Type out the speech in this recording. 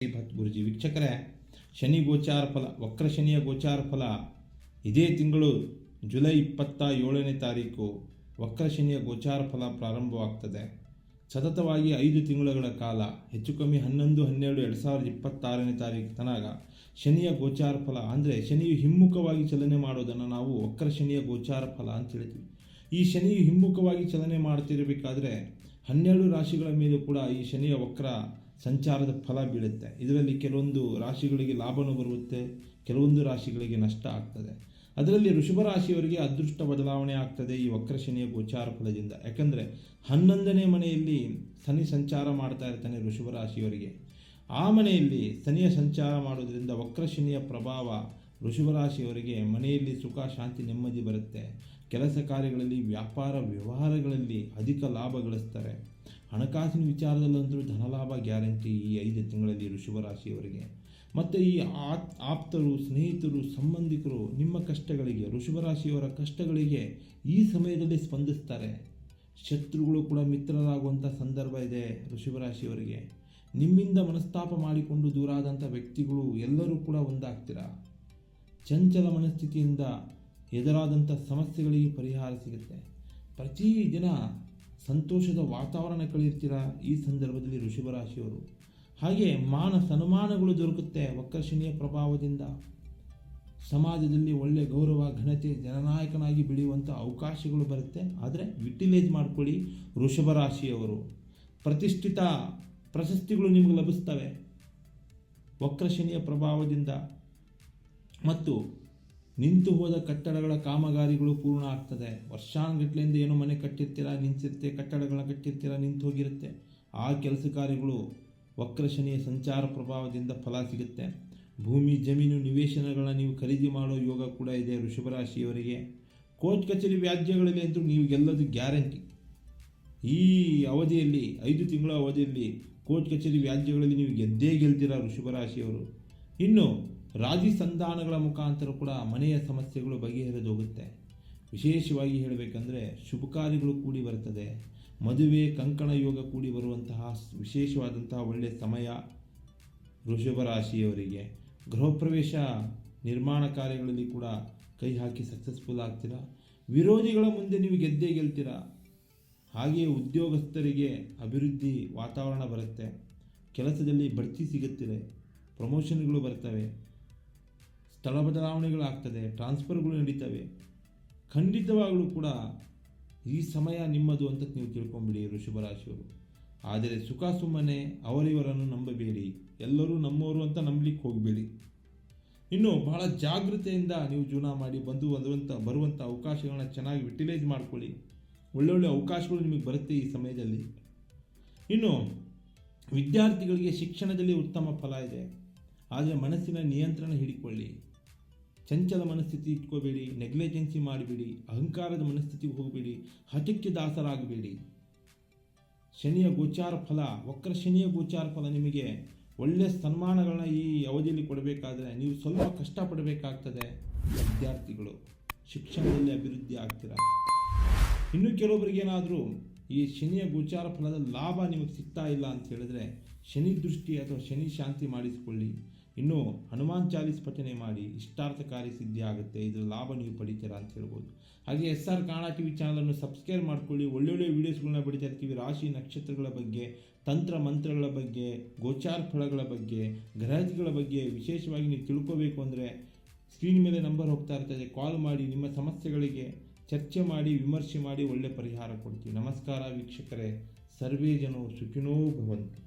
ಭಟ್ ಗುರುಜಿ. ವೀಕ್ಷಕರೇ, ಶನಿ ಗೋಚಾರ ಫಲ, ವಕ್ರ ಶನಿಯ ಗೋಚಾರ ಫಲ ಇದೇ ತಿಂಗಳು ಜುಲೈ 27ನೇ ತಾರೀಕು ವಕ್ರ ಶನಿಯ ಗೋಚಾರ ಫಲ ಪ್ರಾರಂಭವಾಗ್ತದೆ. ಸತತವಾಗಿ 5 ತಿಂಗಳುಗಳ ಕಾಲ, ಹೆಚ್ಚು ಕಮ್ಮಿ 11-12-2026ನೇ ತಾರೀಕು ತನಕ ಶನಿಯ ಗೋಚಾರ ಫಲ ಅಂದರೆ ಶನಿಯು ಹಿಮ್ಮುಖವಾಗಿ ಚಲನೆ ಮಾಡೋದನ್ನು ನಾವು ವಕ್ರ ಶನಿಯ ಗೋಚಾರ ಫಲ ಅಂತ ಹೇಳ್ತೀವಿ. ಈ ಶನಿಯು ಹಿಮ್ಮುಖವಾಗಿ ಚಲನೆ ಮಾಡ್ತಿರಬೇಕಾದ್ರೆ 12 ರಾಶಿಗಳ ಮೇಲೂ ಕೂಡ ಈ ಶನಿಯ ವಕ್ರ ಸಂಚಾರದ ಫಲ ಬೀಳುತ್ತೆ. ಇದರಲ್ಲಿ ಕೆಲವೊಂದು ರಾಶಿಗಳಿಗೆ ಲಾಭನೂ ಬರುತ್ತೆ, ಕೆಲವೊಂದು ರಾಶಿಗಳಿಗೆ ನಷ್ಟ ಆಗ್ತದೆ. ಅದರಲ್ಲಿ ವೃಷಭ ರಾಶಿಯವರಿಗೆ ಅದೃಷ್ಟ ಬದಲಾವಣೆ ಆಗ್ತದೆ ಈ ವಕ್ರ ಶನಿಯ ಗೋಚಾರ ಫಲದಿಂದ. ಯಾಕಂದರೆ 11ನೇ ಮನೆಯಲ್ಲಿ ಶನಿ ಸಂಚಾರ ಮಾಡ್ತಾ ಇರ್ತಾನೆ ವೃಷಭ ರಾಶಿಯವರಿಗೆ. ಆ ಮನೆಯಲ್ಲಿ ಶನಿಯ ಸಂಚಾರ ಮಾಡೋದ್ರಿಂದ ವಕ್ರ ಶನಿಯ ಪ್ರಭಾವ ವೃಷಭ ರಾಶಿಯವರಿಗೆ ಮನೆಯಲ್ಲಿ ಸುಖ, ಶಾಂತಿ, ನೆಮ್ಮದಿ ಬರುತ್ತೆ. ಕೆಲಸ ಕಾರ್ಯಗಳಲ್ಲಿ, ವ್ಯಾಪಾರ ವ್ಯವಹಾರಗಳಲ್ಲಿ ಅಧಿಕ ಲಾಭ ಗಳಿಸ್ತಾರೆ. ಹಣಕಾಸಿನ ವಿಚಾರದಲ್ಲಂತೂ ಧನಲಾಭ ಗ್ಯಾರಂಟಿ ಈ 5 ತಿಂಗಳಲ್ಲಿ ವೃಷಭ ರಾಶಿಯವರಿಗೆ. ಮತ್ತು ಈ ಆಪ್ತರು, ಸ್ನೇಹಿತರು, ಸಂಬಂಧಿಕರು ನಿಮ್ಮ ಕಷ್ಟಗಳಿಗೆ, ವೃಷಭ ರಾಶಿಯವರ ಕಷ್ಟಗಳಿಗೆ ಈ ಸಮಯದಲ್ಲಿ ಸ್ಪಂದಿಸ್ತಾರೆ. ಶತ್ರುಗಳು ಕೂಡ ಮಿತ್ರರಾಗುವಂಥ ಸಂದರ್ಭ ಇದೆ ವೃಷಭ ರಾಶಿಯವರಿಗೆ. ನಿಮ್ಮಿಂದ ಮನಸ್ತಾಪ ಮಾಡಿಕೊಂಡು ದೂರಾದಂಥ ವ್ಯಕ್ತಿಗಳು ಎಲ್ಲರೂ ಕೂಡ ಒಂದಾಗ್ತೀರಾ. ಚಂಚಲ ಮನಸ್ಥಿತಿಯಿಂದ ಎದುರಾದಂಥ ಸಮಸ್ಯೆಗಳಿಗೆ ಪರಿಹಾರ ಸಿಗುತ್ತೆ. ಪ್ರತಿದಿನ ಸಂತೋಷದ ವಾತಾವರಣ ಕಳೆಯುತ್ತೀರಾ ಈ ಸಂದರ್ಭದಲ್ಲಿ ವೃಷಭ ರಾಶಿಯವರು. ಹಾಗೆ ಮಾನ ಸನ್ಮಾನಗಳು ದೊರಕುತ್ತೆ ವಕ್ರ ಶನಿಯ ಪ್ರಭಾವದಿಂದ. ಸಮಾಜದಲ್ಲಿ ಒಳ್ಳೆಯ ಗೌರವ, ಘನತೆ, ಜನನಾಯಕನಾಗಿ ಬೆಳೆಯುವಂಥ ಅವಕಾಶಗಳು ಬರುತ್ತೆ. ಆದರೆ ಯುಟಿಲೈಸ್ ಮಾಡ್ಕೊಳ್ಳಿ ವೃಷಭ ರಾಶಿಯವರು. ಪ್ರತಿಷ್ಠಿತ ಪ್ರಶಸ್ತಿಗಳು ನಿಮಗೆ ಲಭಿಸ್ತವೆ ವಕ್ರ ಶನಿಯ ಪ್ರಭಾವದಿಂದ. ಮತ್ತು ನಿಂತು ಹೋದ ಕಟ್ಟಡಗಳ ಕಾಮಗಾರಿಗಳು ಪೂರ್ಣ ಆಗ್ತದೆ. ವರ್ಷಾನುಗಟ್ಟಲೆಯಿಂದ ಏನೋ ಮನೆ ಕಟ್ಟಿರ್ತೀರಾ, ನಿಂತಿರುತ್ತೆ, ಕಟ್ಟಡಗಳನ್ನ ಕಟ್ಟಿರ್ತೀರಾ, ನಿಂತು ಹೋಗಿರುತ್ತೆ. ಆ ಕೆಲಸ ಕಾರ್ಯಗಳು ವಕ್ರ ಶನಿಯ ಸಂಚಾರ ಪ್ರಭಾವದಿಂದ ಫಲ ಸಿಗುತ್ತೆ. ಭೂಮಿ, ಜಮೀನು, ನಿವೇಶನಗಳನ್ನ ನೀವು ಖರೀದಿ ಮಾಡೋ ಯೋಗ ಕೂಡ ಇದೆ ವೃಷಭ ರಾಶಿಯವರಿಗೆ. ಕೋರ್ಟ್ ಕಚೇರಿ ವ್ಯಾಜ್ಯಗಳಲ್ಲಿ ಅಂತೂ ನೀವು ಗೆಲ್ಲೋದು ಗ್ಯಾರಂಟಿ. ಈ ಅವಧಿಯಲ್ಲಿ 5 ತಿಂಗಳ ಅವಧಿಯಲ್ಲಿ ಕೋರ್ಟ್ ಕಚೇರಿ ವ್ಯಾಜ್ಯಗಳಲ್ಲಿ ನೀವು ಗೆದ್ದೇ ಗೆಲ್ತೀರಾ ವೃಷಭ ರಾಶಿಯವರು. ಇನ್ನು ರಾಜಿ ಸಂಧಾನಗಳ ಮುಖಾಂತರ ಕೂಡ ಮನೆಯ ಸಮಸ್ಯೆಗಳು ಬಗೆಹರಿದು ಹೋಗುತ್ತೆ. ವಿಶೇಷವಾಗಿ ಹೇಳಬೇಕಂದ್ರೆ ಶುಭ ಕಾರ್ಯಗಳು ಕೂಡಿ ಬರ್ತದೆ. ಮದುವೆ, ಕಂಕಣ ಯೋಗ ಕೂಡಿ ಬರುವಂತಹ ವಿಶೇಷವಾದಂತಹ ಒಳ್ಳೆಯ ಸಮಯ ವೃಷಭ ರಾಶಿಯವರಿಗೆ. ಗೃಹ ಪ್ರವೇಶ, ನಿರ್ಮಾಣ ಕಾರ್ಯಗಳಲ್ಲಿ ಕೂಡ ಕೈ ಹಾಕಿ ಸಕ್ಸಸ್ಫುಲ್ ಆಗ್ತೀರಾ. ವಿರೋಧಿಗಳ ಮುಂದೆ ನೀವು ಗೆದ್ದೇ ಗೆಲ್ತೀರಾ. ಹಾಗೆಯೇ ಉದ್ಯೋಗಸ್ಥರಿಗೆ ಅಭಿವೃದ್ಧಿ ವಾತಾವರಣ ಬರುತ್ತೆ. ಕೆಲಸದಲ್ಲಿ ಬಡ್ತಿ ಸಿಗುತ್ತಿದೆ, ಪ್ರಮೋಷನ್ಗಳು ಬರ್ತವೆ, ಸ್ಥಳ ಬದಲಾವಣೆಗಳಾಗ್ತದೆ, ಟ್ರಾನ್ಸ್ಫರ್ಗಳು ನಡೀತವೆ. ಖಂಡಿತವಾಗಲೂ ಕೂಡ ಈ ಸಮಯ ನಿಮ್ಮದು ಅಂತ ನೀವು ತಿಳ್ಕೊಂಬಿಡಿ ವೃಷಭ ರಾಶಿಯವರು. ಆದರೆ ಸುಖ ಸುಮ್ಮನೆ ಅವರಿವರನ್ನು ನಂಬಬೇಡಿ, ಎಲ್ಲರೂ ನಮ್ಮವರು ಅಂತ ನಂಬಲಿಕ್ಕೆ ಹೋಗಬೇಡಿ. ಇನ್ನು ಬಹಳ ಜಾಗೃತೆಯಿಂದ ನೀವು ಜೀವನ ಮಾಡಿ ಬರುವಂಥ ಅವಕಾಶಗಳನ್ನ ಚೆನ್ನಾಗಿ ಯುಟಿಲೈಸ್ ಮಾಡ್ಕೊಳ್ಳಿ. ಒಳ್ಳೊಳ್ಳೆ ಅವಕಾಶಗಳು ನಿಮಗೆ ಬರುತ್ತೆ ಈ ಸಮಯದಲ್ಲಿ. ಇನ್ನು ವಿದ್ಯಾರ್ಥಿಗಳಿಗೆ ಶಿಕ್ಷಣದಲ್ಲಿ ಉತ್ತಮ ಫಲ ಇದೆ. ಆದರೆ ಮನಸ್ಸಿನ ನಿಯಂತ್ರಣ ಹಿಡಿಕೊಳ್ಳಿ. ಚಂಚಲ ಮನಸ್ಥಿತಿ ಇಟ್ಕೋಬೇಡಿ, ನೆಗ್ಲಿಜೆನ್ಸಿ ಮಾಡಬೇಡಿ, ಅಹಂಕಾರದ ಮನಸ್ಥಿತಿಗೆ ಹೋಗಬೇಡಿ, ಹಠಕ್ಕೆ ದಾಸರಾಗಬೇಡಿ. ಶನಿಯ ಗೋಚಾರ ಫಲ, ವಕ್ರ ಶನಿಯ ಗೋಚಾರ ಫಲ ನಿಮಗೆ ಒಳ್ಳೆಯ ಸನ್ಮಾನಗಳನ್ನ ಈ ಅವಧಿಯಲ್ಲಿ ಕೊಡಬೇಕಾದ್ರೆ ನೀವು ಸ್ವಲ್ಪ ಕಷ್ಟಪಡಬೇಕಾಗ್ತದೆ. ವಿದ್ಯಾರ್ಥಿಗಳು ಶಿಕ್ಷಣದಲ್ಲಿ ಅಭಿವೃದ್ಧಿ ಆಗ್ತೀರಾ. ಇನ್ನು ಕೆಲವೊಬ್ಬರಿಗೇನಾದರೂ ಈ ಶನಿಯ ಗೋಚಾರ ಫಲದ ಲಾಭ ನಿಮಗೆ ಸಿಗ್ತಾ ಇಲ್ಲ ಅಂತ ಹೇಳಿದ್ರೆ ಶನಿ ದೃಷ್ಟಿ ಅಥವಾ ಶನಿ ಶಾಂತಿ ಮಾಡಿಸಿಕೊಳ್ಳಿ. ಇನ್ನು ಹನುಮಾನ್ ಚಾಲೀಸ್ ಪಠನೆ ಮಾಡಿ, ಇಷ್ಟಾರ್ಥಕಾರಿ ಸಿದ್ಧಿ ಆಗುತ್ತೆ. ಇದರ ಲಾಭ ನೀವು ಪಡಿತೀರಾ ಅಂತ ಹೇಳ್ಬೋದು. ಹಾಗೆ SR ಕನ್ನಡ TV ಚಾನಲನ್ನು ಸಬ್ಸ್ಕ್ರೈಬ್ ಮಾಡ್ಕೊಳ್ಳಿ. ಒಳ್ಳೊಳ್ಳೆ ವೀಡಿಯೋಸ್ಗಳನ್ನ ಬಿಡ್ತಾ ಇರ್ತೀವಿ. ರಾಶಿ ನಕ್ಷತ್ರಗಳ ಬಗ್ಗೆ, ತಂತ್ರ ಮಂತ್ರಗಳ ಬಗ್ಗೆ, ಗೋಚಾರ ಫಲಗಳ ಬಗ್ಗೆ, ಗ್ರಹಗಳ ಬಗ್ಗೆ ವಿಶೇಷವಾಗಿ ನೀವು ತಿಳ್ಕೋಬೇಕು ಅಂದರೆ ಸ್ಕ್ರೀನ್ ಮೇಲೆ ನಂಬರ್ ಹೋಗ್ತಾ ಇರ್ತದೆ. ಕಾಲ್ ಮಾಡಿ, ನಿಮ್ಮ ಸಮಸ್ಯೆಗಳಿಗೆ ಚರ್ಚೆ ಮಾಡಿ, ವಿಮರ್ಶೆ ಮಾಡಿ ಒಳ್ಳೆ ಪರಿಹಾರ ಕೊಡ್ತೀವಿ. ನಮಸ್ಕಾರ ವೀಕ್ಷಕರೇ, ಸರ್ವೇ ಜನೋ ಸುಖಿನೋ ಭವಂತು.